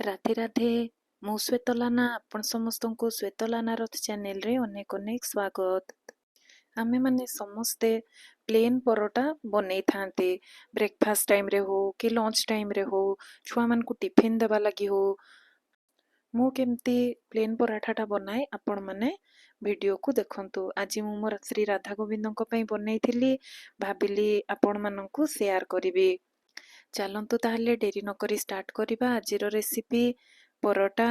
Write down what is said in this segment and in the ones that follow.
ରାଧେ ରାଧେ। ମୁଁ ଶ୍ୱେତଲାନା। ଆପଣ ସମସ୍ତଙ୍କୁ ଶ୍ୱେତଲାନାର ଚ୍ୟାନେଲରେ ଅନେକ ଅନେକ ସ୍ୱାଗତ। ଆମେମାନେ ସମସ୍ତେ ପ୍ଲେନ୍ ପରଟା ବନେଇଥାନ୍ତି। ବ୍ରେକଫାଷ୍ଟ ଟାଇମ୍ରେ ହଉ କି ଲଞ୍ଚ ଟାଇମ୍ରେ ହଉ, ଛୁଆମାନଙ୍କୁ ଟିଫିନ୍ ଦେବା ଲାଗି ହଉ। ମୁଁ କେମିତି ପ୍ଲେନ୍ ପରାଠାଟା ବନାଏ ଆପଣମାନେ ଭିଡ଼ିଓକୁ ଦେଖନ୍ତୁ। ଆଜି ମୁଁ ମୋର ଶ୍ରୀ ରାଧା ଗୋବିନ୍ଦଙ୍କ ପାଇଁ ବନେଇଥିଲି, ଭାବିଲି ଆପଣମାନଙ୍କୁ ସେୟାର କରିବି। ଚାଲନ୍ତୁ ତାହେଲେ ଡେରି ନକରି ଷ୍ଟାର୍ଟ କରିବା ଆଜିର ରେସିପି ପରଟା।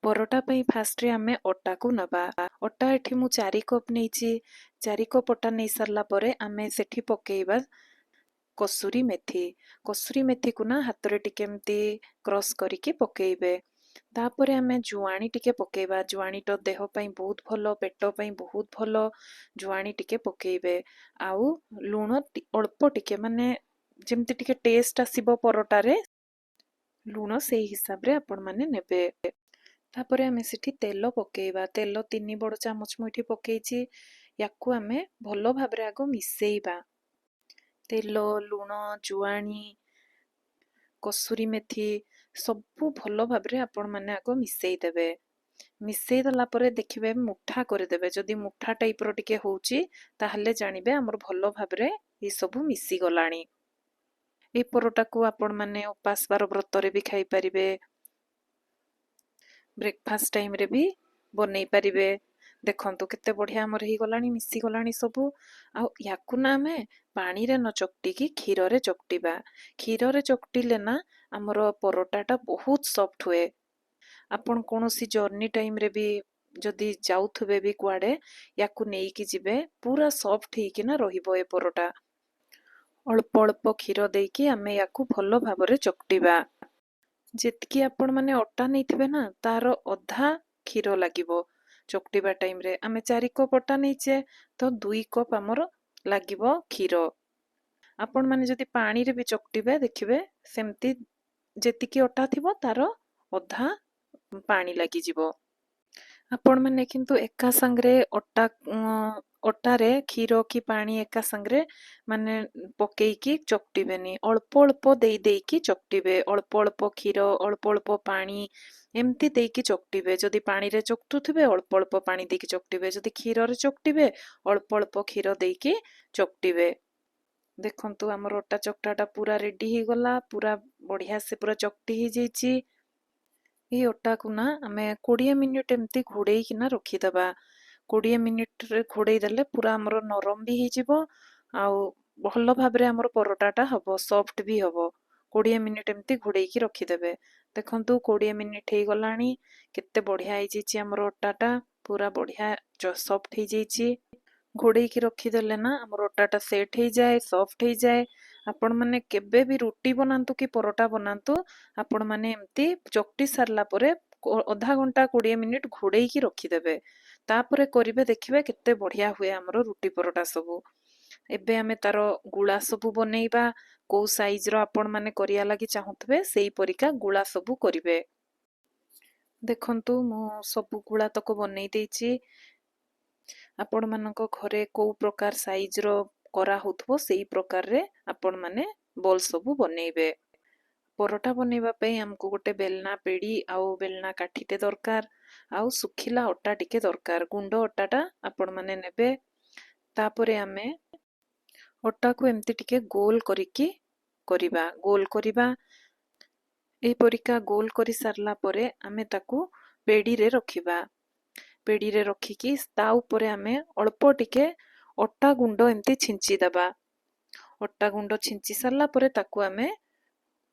ପରଟା ପାଇଁ ଫାଷ୍ଟରେ ଆମେ ଅଟାକୁ ନେବା। ଅଟା ଏଠି ମୁଁ 4 କପ୍ ନେଇଛି। 4 କପ୍ ଅଟା ନେଇ ସାରିଲା ପରେ ଆମେ ସେଠି ପକେଇବା କସୁରୀ ମେଥି। କସୁରୀ ମେଥିକୁ ନା ହାତରେ ଟିକେ ଏମିତି କ୍ରସ୍ କରିକି ପକେଇବେ। ତାପରେ ଆମେ ଜୁଆଣି ଟିକେ ପକେଇବା। ଜୁଆଣିଟା ଦେହ ପାଇଁ ବହୁତ ଭଲ, ପେଟ ପାଇଁ ବହୁତ ଭଲ। ଜୁଆଣି ଟିକେ ପକେଇବେ। ଆଉ ଲୁଣ ଅଳ୍ପ ଟିକେ, ମାନେ ଯେମିତି ଟିକେ ଟେଷ୍ଟ ଆସିବ ପରଟାରେ, ଲୁଣ ସେଇ ହିସାବରେ ଆପଣମାନେ ନେବେ। ତାପରେ ଆମେ ସେଠି ତେଲ ପକେଇବା। ତେଲ 3 ବଡ଼ ଚାମଚ ମୁଁ ଏଠି ପକେଇଛି। ୟାକୁ ଆମେ ଭଲ ଭାବରେ ଆଗ ମିଶେଇବା। ତେଲ, ଲୁଣ, ଜୁଆଣି, କସୁରୀ ମେଥି ସବୁ ଭଲ ଭାବରେ ଆପଣମାନେ ଆଗ ମିଶେଇ ଦେବେ। ମିଶେଇ ଦେଲା ପରେ ଦେଖିବେ ମୁଠା କରିଦେବେ। ଯଦି ମୁଠା ଟାଇପ୍ର ଟିକେ ହେଉଛି ତାହେଲେ ଜାଣିବେ ଆମର ଭଲ ଭାବରେ ଏସବୁ ମିଶିଗଲାଣି। এই ପରଟାକୁ ଆପଣମାନେ ଉପାସ ବାର ବ୍ରତରେ ବି ଖାଇପାରିବେ, ବ୍ରେକଫାଷ୍ଟ ଟାଇମ୍ରେ ବି ବନେଇ ପାରିବେ। ଦେଖନ୍ତୁ କେତେ ବଢ଼ିଆ ଆମର ହେଇଗଲାଣି, ମିଶିଗଲାଣି ସବୁ। ଆଉ ୟାକୁ ନା ଆମେ ପାଣିରେ ନ ଚକଟିକି କ୍ଷୀରରେ ଚକଟିବା। କ୍ଷୀରରେ ଚକଟିଲେ ନା ଆମର ପରଟାଟା ବହୁତ ସଫ୍ଟ ହୁଏ। ଆପଣ କୌଣସି ଜର୍ଣ୍ଣି ଟାଇମ୍ରେ ବି ଯଦି ଯାଉଥିବେ ବି କୁଆଡ଼େ, ୟାକୁ ନେଇକି ଯିବେ, ପୁରା ସଫ୍ଟ ହେଇକିନା ରହିବ ଏ ପରଟା। ଅଳ୍ପ ଅଳ୍ପ କ୍ଷୀର ଦେଇକି ଆମେ ୟାକୁ ଭଲ ଭାବରେ ଚକଟିବା। ଯେତିକି ଆପଣମାନେ ଅଟା ନେଇଥିବେ ନା, ତାର ଅଧା କ୍ଷୀର ଲାଗିବ ଚକଟିବା ଟାଇମ୍ରେ। ଆମେ 4 କପ୍ ଅଟା ନେଇଛେ ତ 2 କପ୍ ଆମର ଲାଗିବ କ୍ଷୀର। ଆପଣମାନେ ଯଦି ପାଣିରେ ବି ଚକଟିବେ ଦେଖିବେ ସେମିତି ଯେତିକି ଅଟା ଥିବ ତାର ଅଧା ପାଣି ଲାଗିଯିବ। ଆପଣମାନେ କିନ୍ତୁ ଏକା ସାଙ୍ଗରେ ଅଟାରେ କ୍ଷୀର କି ପାଣି ଏକା ସାଙ୍ଗରେ ମାନେ ପକେଇକି ଚକଟିବେନି। ଅଳ୍ପ ଅଳ୍ପ ଦେଇକି ଚକଟିବେ। ଅଳ୍ପ ଅଳ୍ପ କ୍ଷୀର, ଅଳ୍ପ ଅଳ୍ପ ପାଣି ଏମିତି ଦେଇକି ଚକଟିବେ। ଯଦି ପାଣିରେ ଚକଟୁଥିବେ ଅଳ୍ପ ଅଳ୍ପ ପାଣି ଦେଇକି ଚକଟିବେ। ଯଦି କ୍ଷୀରରେ ଚକଟିବେ ଅଳ୍ପ ଅଳ୍ପ କ୍ଷୀର ଦେଇକି ଚକଟିବେ। ଦେଖନ୍ତୁ ଆମର ଅଟା ଚକଟାଟା ପୁରା ରେଡି ହେଇଗଲା। ପୁରା ବଢ଼ିଆ ସେ ପୁରା ଚକଟି ହେଇଯାଇଛି। এই ଅଟାକୁ ନା ଆମେ 20 ମିନିଟ୍ ଏମିତି ଘୋଡ଼େଇକିନା ରଖିଦେବା। 20 ମିନିଟ୍ରେ ଘୋଡ଼େଇ ଦେଲେ ପୁରା ଆମର ନରମ ବି ହେଇଯିବ, ଆଉ ଭଲ ଭାବରେ ଆମର ପରଟାଟା ହେବ, ସଫ୍ଟ ବି ହେବ। 20 ମିନିଟ୍ ଏମିତି ଘୋଡ଼େଇକି ରଖିଦେବେ। ଦେଖନ୍ତୁ 20 ମିନିଟ୍ ହେଇଗଲାଣି। କେତେ ବଢ଼ିଆ ହେଇଯାଇଛି ଆମର ଅଟାଟା, ପୁରା ବଢ଼ିଆ ସଫ୍ଟ ହେଇଯାଇଛି। ଘୋଡ଼େଇକି ରଖିଦେଲେ ନା ଆମର ଅଟାଟା ସେଟ୍ ହେଇଯାଏ, ସଫ୍ଟ ହେଇଯାଏ। ଆପଣମାନେ କେବେ ବି ରୁଟି ବନାନ୍ତୁ କି ପରଟା ବନାନ୍ତୁ, ଆପଣମାନେ ଏମିତି ଚକଟି ସାରିଲା ପରେ ଅଧା ଘଣ୍ଟା 20 ମିନିଟ୍ ଘୋଡ଼େଇକି ରଖିଦେବେ। ତାପରେ କରିବେ, ଦେଖିବେ କେତେ ବଢ଼ିଆ ହୁଏ ଆମର ରୁଟି ପରଟା ସବୁ। ଏବେ ଆମେ ତାର ଗୁଳା ସବୁ ବନେଇବା। କୋଉ ସାଇଜ୍ର ଆପଣମାନେ କରିବା ଲାଗି ଚାହୁଁଥିବେ ସେଇ ପରିକା ଗୁଳା ସବୁ କରିବେ। ଦେଖନ୍ତୁ ମୁଁ ସବୁ ଗୁଳା ତକ ବନେଇ ଦେଇଛି। ଆପଣମାନଙ୍କ ଘରେ କୋଉ ପ୍ରକାର ସାଇଜ୍ର କରାହଉଥିବ ସେଇ ପ୍ରକାରରେ ଆପଣମାନେ ବଲ୍ ସବୁ ବନେଇବେ। ପରଟା ବନେଇବା ପାଇଁ ଆମକୁ ଗୋଟେ ବେଲନା ପେଡ଼ି ଆଉ ବେଲନା କାଠିଟେ ଦରକାର, ଆଉ ଶୁଖିଲା ଅଟା ଟିକେ ଦରକାର। ଗୁଣ୍ଡ ଅଟାଟା ଆପଣମାନେ ନେବେ। ତାପରେ ଆମେ ଅଟାକୁ ଏମିତି ଟିକେ ଗୋଲ କରିକି କରିବା। ଗୋଲ କରିବା। ଏହିପରିକା ଗୋଲ କରି ସାରିଲା ପରେ ଆମେ ତାକୁ ପେଡ଼ିରେ ରଖିବା। ପେଡ଼ିରେ ରଖିକି ତା ଉପରେ ଆମେ ଅଳ୍ପ ଟିକେ ଅଟା ଗୁଣ୍ଡ ଏମିତି ଛିଞ୍ଚି ଦେବା। ଅଟା ଗୁଣ୍ଡ ଛିଞ୍ଚି ସାରିଲା ପରେ ତାକୁ ଆମେ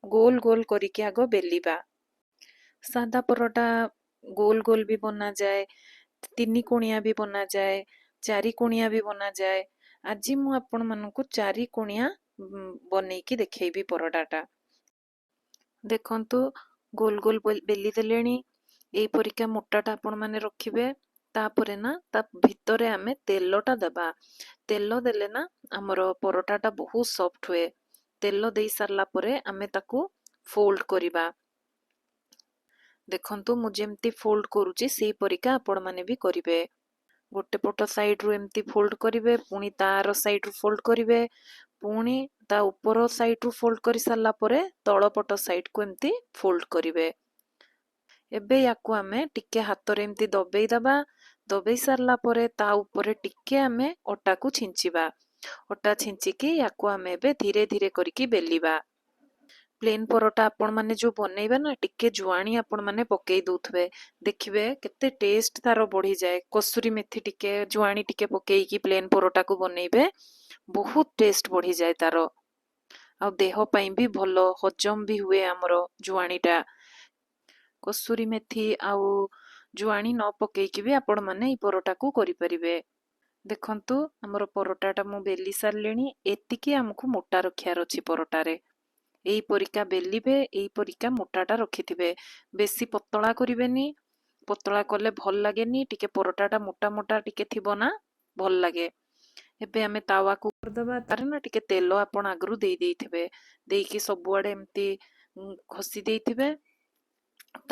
ଗୋଲ ଗୋଲ କରିକି ଆଗ ବେଲିବା। ସାଦା ପରଟା ଗୋଲ ଗୋଲ ବି ବନାଯାଏ, 3 କୋଣିଆ ବି ବନାଯାଏ, 4 କୋଣିଆ ବି ବନାଯାଏ। ଆଜି ମୁଁ ଆପଣମାନଙ୍କୁ 4 କୋଣିଆ ବନେଇକି ଦେଖେଇବି ପରଟାଟା। ଦେଖନ୍ତୁ ଗୋଲ ଗୋଲ ବେଲି ଦେଲେଣି। ଏଇପରିକା ମୋଟାଟା ଆପଣମାନେ ରଖିବେ। ତାପରେ ନା ତା ଭିତରେ ଆମେ ତେଲଟା ଦେବା। ତେଲ ଦେଲେ ନା ଆମର ପରଟାଟା ବହୁତ ସଫ୍ଟ ହୁଏ। ତେଲ ଦେଇ ସାରିଲା ପରେ ଆମେ ତାକୁ ଫୋଲ୍ଡ କରିବା। ଦେଖନ୍ତୁ ମୁଁ ଯେମିତି ଫୋଲ୍ଡ କରୁଛି ସେଇ ପରିକା ଆପଣମାନେ ବି କରିବେ। ଗୋଟେ ପଟ ସାଇଡ୍ରୁ ଏମିତି ଫୋଲ୍ଡ କରିବେ, ପୁଣି ତାର ସାଇଡ୍ରୁ ଫୋଲ୍ଡ କରିବେ, ପୁଣି ତା ଉପର ସାଇଡ୍ରୁ ଫୋଲ୍ଡ କରି ସାରିଲା ପରେ ତଳ ପଟ ସାଇଡ୍କୁ ଏମିତି ଫୋଲ୍ଡ କରିବେ। ଏବେ ୟାକୁ ଆମେ ଟିକେ ହାତରେ ଏମିତି ଦବେଇ ଦବା। ଦବେଇ ସାରିଲା ପରେ ତା ଉପରେ ଟିକେ ଆମେ ଅଟାକୁ ଛିଞ୍ଚିବା। ଅଟା ଛିଞ୍ଚିକି ୟାକୁ ଆମେ ଏବେ ଧୀରେ ଧୀରେ କରିକି ବେଲିବା। ପ୍ଲେନ୍ ପରଟା ଆପଣମାନେ ଯୋଉ ବନେଇବେ ନା, ଟିକେ ଜୁଆଣି ଆପଣମାନେ ପକେଇ ଦଉଥିବେ, ଦେଖିବେ କେତେ ଟେଷ୍ଟ ତାର ବଢିଯାଏ। କସୁରୀ ମେଥି ଟିକେ, ଜୁଆଣି ଟିକେ ପକେଇକି ପ୍ଲେନ୍ ପରଟାକୁ ବନେଇବେ, ବହୁତ ଟେଷ୍ଟ ବଢିଯାଏ ତାର। ଆଉ ଦେହ ପାଇଁ ବି ଭଲ, ହଜମ ବି ହୁଏ ଆମର ଜୁଆଣିଟା। କସୁରୀ ମେଥି ଆଉ ଜୁଆଣି ନ ପକେଇକି ବି ଆପଣମାନେ ଏଇ ପରଟାକୁ କରିପାରିବେ। ଦେଖନ୍ତୁ ଆମର ପରଟାଟା ମୁଁ ବେଲି ସାରିଲିଣି। ଏତିକି ଆମକୁ ମୋଟା ରଖିବାର ଅଛି ପରଟାରେ। ଏଇ ପରିକା ବେଲିବେ, ଏଇ ପରିକା ମୋଟାଟା ରଖିଥିବେ। ବେଶୀ ପତଳା କରିବେନି, ପତଳା କଲେ ଭଲ ଲାଗେନି। ଟିକେ ପରଟାଟା ମୋଟା ମୋଟା ଟିକେ ଥିବ ନା, ଭଲ ଲାଗେ। ଏବେ ଆମେ ତାୱାକୁ କରିଦେବା। ତାର ନା ଟିକେ ତେଲ ଆପଣ ଆଗରୁ ଦେଇ ଦେଇଥିବେ, ଦେଇକି ସବୁଆଡେ ଏମିତି ଘଷି ଦେଇଥିବେ।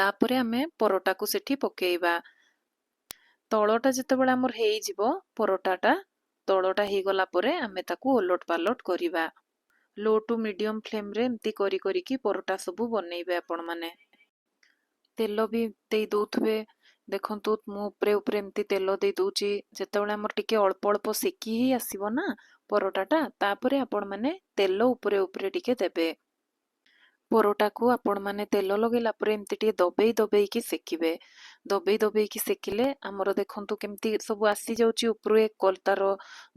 ତାପରେ ଆମେ ପରଟାକୁ ସେଠି ପକେଇବା। ତଳଟା ଯେତେବେଳେ ଆମର ହେଇଯିବ ପରଟାଟା, ତଳଟା ହେଇଗଲା ପରେ ଆମେ ତାକୁ ଓଲଟ ପାଲଟ କରିବା। ଲୋ ଟୁ ମିଡିୟମ ଫ୍ଲେମ୍ରେ ଏମିତି କରି କରିକି ପରଟା ସବୁ ବନେଇବେ ଆପଣମାନେ। ତେଲ ବି ଦେଇ ଦଉଥିବେ। ଦେଖନ୍ତୁ ମୁଁ ଉପରେ ଉପରେ ଏମିତି ତେଲ ଦେଇ ଦଉଛି। ଯେତେବେଳେ ଆମର ଟିକେ ଅଳ୍ପ ଅଳ୍ପ ସେକି ହେଇ ଆସିବ ନା ପରଟାଟା, ତାପରେ ଆପଣମାନେ ତେଲ ଉପରେ ଉପରେ ଟିକେ ଦେବେ। ପରଟାକୁ ଆପଣମାନେ ତେଲ ଲଗେଇଲା ପରେ ଏମିତି ଟିକେ ଦବେଇ ଦବେଇକି ସେକିବେ। ଦବେଇ ଦବେଇକି ସେକିଲେ ଆମର ଦେଖନ୍ତୁ କେମିତି ସବୁ ଆସିଯାଉଛି ଉପରୁ, ତାର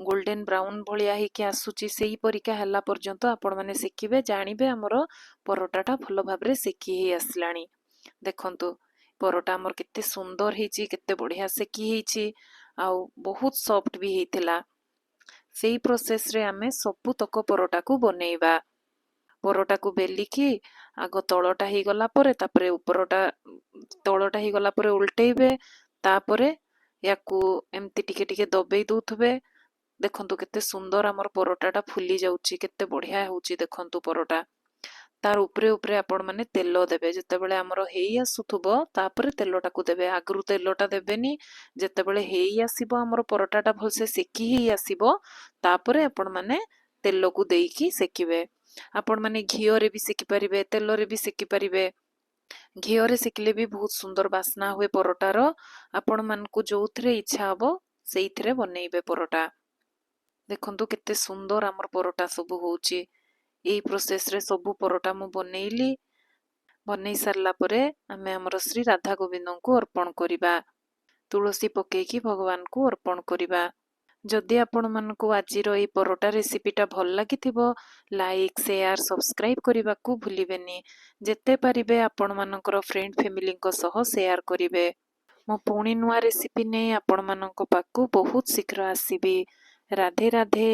ଗୋଲ୍ଡେନ ବ୍ରାଉନ ଭଳିଆ ହେଇକି ଆସୁଛି। ସେଇ ପରିକା ହେଲା ପର୍ଯ୍ୟନ୍ତ ଆପଣମାନେ ସେକିବେ, ଜାଣିବେ ଆମର ପରଟାଟା ଭଲ ଭାବରେ ସେକି ହେଇ ଆସିଲାଣି। ଦେଖନ୍ତୁ ପରଟା ଆମର କେତେ ସୁନ୍ଦର ହେଇଛି, କେତେ ବଢିଆ ସେକି ହେଇଛି, ଆଉ ବହୁତ ସଫ୍ଟ ବି ହେଇଥିଲା। ସେଇ ପ୍ରୋସେସରେ ଆମେ ସବୁତକ ପରଟାକୁ ବନେଇବା। ପରଟାକୁ ବେଲିକି ଆଗ ତଳଟା ହେଇଗଲା ପରେ, ତାପରେ ଉପରଟା, ତଳଟା ହେଇଗଲା ପରେ ଉଲଟେଇବେ। ତାପରେ ୟାକୁ ଏମିତି ଟିକେ ଟିକେ ଦବେଇ ଦଉଥିବେ। ଦେଖନ୍ତୁ କେତେ ସୁନ୍ଦର ଆମର ପରଟାଟା ଫୁଲି ଯାଉଛି, କେତେ ବଢିଆ ହଉଛି ଦେଖନ୍ତୁ ପରଟା। ତାର ଉପରେ ଉପରେ ଆପଣମାନେ ତେଲ ଦେବେ। ଯେତେବେଳେ ଆମର ହେଇ ଆସୁଥିବ ତାପରେ ତେଲଟାକୁ ଦେବେ, ଆଗରୁ ତେଲଟା ଦେବେନି। ଯେତେବେଳେ ହେଇ ଆସିବ ଆମର ପରଟାଟା ଭଲସେ ସେକି ହେଇ ଆସିବ, ତାପରେ ଆପଣମାନେ ତେଲକୁ ଦେଇକି ସେକିବେ। ଆପଣମାନେ ଘିଅରେ ବି ସେକି ପାରିବେ, ତେଲରେ ବି ସେକି ପାରିବେ। ଘିଅରେ ସେକିଲେ ବି ବହୁତ ସୁନ୍ଦର ବାସ୍ନା ହୁଏ ପରଟାର। ଆପଣମାନଙ୍କୁ ଯୋଉଥିରେ ଇଚ୍ଛା ହବ ସେଇଥିରେ ବନେଇବେ ପରଟା। ଦେଖନ୍ତୁ କେତେ ସୁନ୍ଦର ଆମର ପରଟା ସବୁ ହଉଛି। ଏଇ ପ୍ରୋସେସରେ ସବୁ ପରଟା ମୁଁ ବନେଇଲି। ବନେଇ ସାରିଲା ପରେ ଆମେ ଆମର ଶ୍ରୀ ରାଧା ଗୋବିନ୍ଦଙ୍କୁ ଅର୍ପଣ କରିବା। ତୁଳସୀ ପକେଇକି ଭଗବାନଙ୍କୁ ଅର୍ପଣ କରିବା। ଯଦି ଆପଣମାନଙ୍କୁ ଆଜିର ଏଇ ପରଟା ରେସିପିଟା ଭଲ ଲାଗିଥିବ, ଲାଇକ୍, ସେୟାର, ସବସ୍କ୍ରାଇବ କରିବାକୁ ଭୁଲିବେନି। ଯେତେ ପାରିବେ ଆପଣମାନଙ୍କର ଫ୍ରେଣ୍ଡ ଫ୍ୟାମିଲିଙ୍କ ସହ ସେୟାର କରିବେ। ମୁଁ ପୁଣି ନୂଆ ରେସିପି ନେଇ ଆପଣମାନଙ୍କ ପାଖକୁ ବହୁତ ଶୀଘ୍ର ଆସିବି। ରାଧେ ରାଧେ।